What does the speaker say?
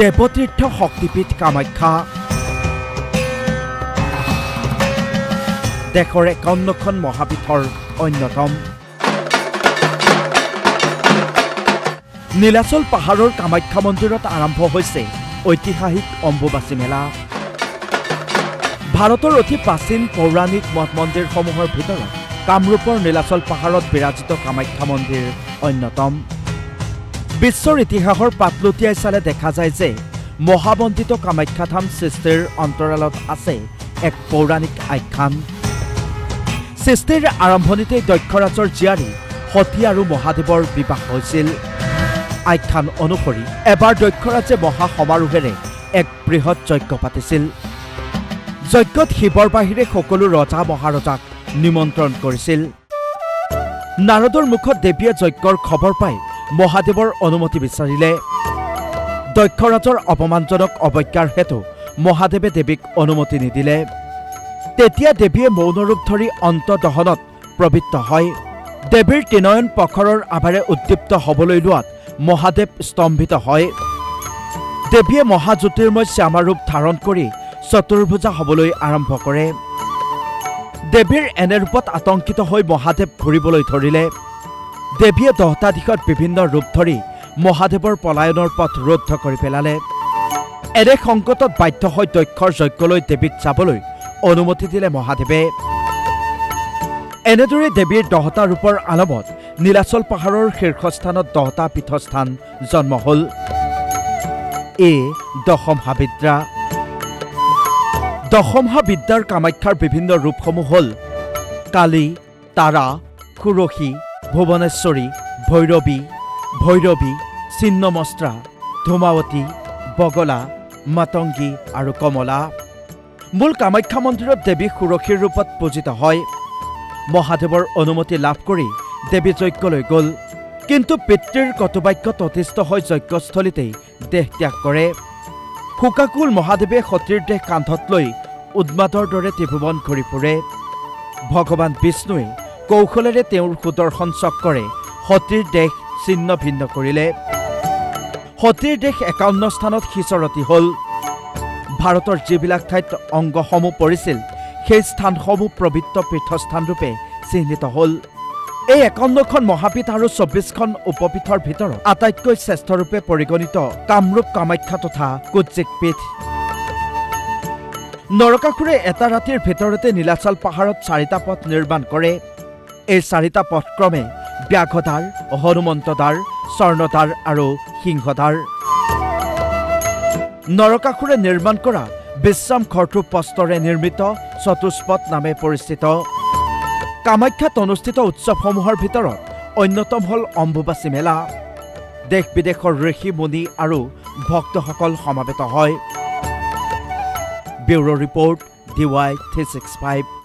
দেৱতীৰ্থ শক্তিপীঠ কামাখ্যা দেশৰ ৫১খন মহাপীঠৰ অন্যতম। নীলাচল পাহাৰৰ কামাখ্যা মন্দিৰত আৰম্ভ হৈছে ঐতিহাসিক অম্বুবাচী মেলা। ভাৰতৰ অতি প্ৰাচীন পৌৰাণিক মঠ মন্দিৰসমূহৰ ভিতৰত কামৰূপৰ নীলাচল পাহাৰত বিৰাজিত কামাখ্যা মন্দিৰ অন্যতম। বিশ্বৰ ইতিহাসৰ পাত লুটিয়াই চালে দেখা যায় যে মহাবন্দিত কামাখ্যা ধাম সৃষ্টিৰ অন্তৰালত আছে এক পৌৰাণিক আখ্যান। সৃষ্টিৰ আৰম্ভণিতেই দক্ষৰাজৰ জীয়াৰী সতী আৰু মহাদেৱৰ বিবাহ হৈছিল। আখ্যান অনুসৰি এবাৰ দক্ষৰাজে মহা সমাৰোহেৰে এক বৃহৎ যজ্ঞ পাতিছিল। যজ্ঞত শিৱৰ বাহিৰে সকলো ৰজা মহাৰজাক নিমন্ত্ৰণ কৰিছিল। নাৰদৰ মুখত দেৱীয়ে যজ্ঞৰ খবৰ পাই মহাদেৱৰ অনুমতি বিচাৰিলে। দক্ষৰাজৰ অপমানজনক অৱজ্ঞাৰ হেতু মহাদেৱে দেৱীক অনুমতি নিদিলে। তেতিয়া দেৱীয়ে মৌনৰূপ ধৰি অন্তদহনত প্ৰবৃত্ত হয়। দেৱীৰ ত্ৰিনয়ন প্ৰখৰৰ আভাৰে উদ্দীপ্ত হ'বলৈ লোৱাত মহাদেৱ স্তম্ভিত হয়। দেৱীয়ে মহাজ্যোতিৰ্ময় শ্যামাৰূপ ধাৰণ কৰি চতুৰ্ভুজা হ'বলৈ আৰম্ভ কৰে। দেৱীৰ এনে ৰূপত আতংকিত হৈ মহাদেৱ ঘূৰিবলৈ ধৰিলে। দেৱীয়ে 10টা দিশত বিভিন্ন ৰূপ ধৰি মহাদেৱৰ পলায়নৰ পথ ৰুদ্ধ কৰি পেলালে। এনে সংকটত বাধ্য হৈ দক্ষৰ যজ্ঞলৈ দেৱীক যাবলৈ অনুমতি দিলে মহাদেৱে। এনেদৰে দেৱীৰ 10টা ৰূপৰ আলমত নীলাচল পাহাৰৰ শীৰ্ষস্থানত 10টা পীঠস্থান জন্ম হ'ল। দশমহা বিদ্যা। দশমহা বিদ্যাৰ কামাখ্যাৰ বিভিন্ন ৰূপসমূহ হ'ল কালী, তাৰা, সুৰসী, ভুৱনেশ্বৰী, ভৈৰৱী, ছিন্নমস্ত্ৰা, ধূমাৱতী, বগলা, মাতংগী আৰু কমলা। মূল কামাখ্যা মন্দিৰত দেৱী সুৰসীৰ ৰূপত পূজিত হয়। মহাদেৱৰ অনুমতি লাভ কৰি দেৱী যজ্ঞলৈ গ'ল, কিন্তু পিতৃৰ কটুবাক্যত অতিষ্ঠ হৈ যজ্ঞস্থলীতেই দেহ ত্যাগ কৰে। শোকাকুল মহাদেৱে সতীৰ দেহ কান্ধত লৈ উন্মাদৰ দৰে ত্ৰিভুৱন ঘূৰি ফুৰে। ভগৱান বিষ্ণুৱে কৌশলেৰে তেওঁৰ সুদৰ্শন চক্ৰৰে সতীৰ দেহ ছিন্ন ভিন্ন কৰিলে। সতীৰ দেহ 51 স্থানত সিঁচৰতি হ'ল। ভাৰতৰ যিবিলাক ঠাইত অংগসমূহ পৰিছিল সেই স্থানসমূহ পবিত্ৰ পীঠস্থানৰূপে চিহ্নিত হ'ল। এই 51খন মহাপীঠ আৰু 24খন উপপীঠৰ ভিতৰত আটাইতকৈ শ্ৰেষ্ঠৰূপে পৰিগণিত কামৰূপ কামাখ্যা তথা কুজ্জিক পীঠ। নৰকাসুৰে এটা ৰাতিৰ ভিতৰতে নীলাচল পাহাৰত 4টা পথ নিৰ্মাণ কৰে। এই 4টা পথক্ৰমে ব্যাঘ্ৰদ্বাৰ, হনুমন্তদ্বাৰ, স্বৰ্ণদ্বাৰ আৰু সিংহদ্বাৰ। নৰকাসুৰে নিৰ্মাণ কৰা বিশ্ৰাম ঘৰটো প্ৰস্তৰে নিৰ্মিত চতুষ্পথ নামে পৰিচিত। কামাখ্যাত অনুষ্ঠিত উৎসৱসমূহৰ ভিতৰত অন্যতম হ'ল অম্বুবাচী মেলা। দেশ বিদেশৰ ঋষি মুনি আৰু ভক্তসকল সমাবেত হয়। Bureau report DY 365।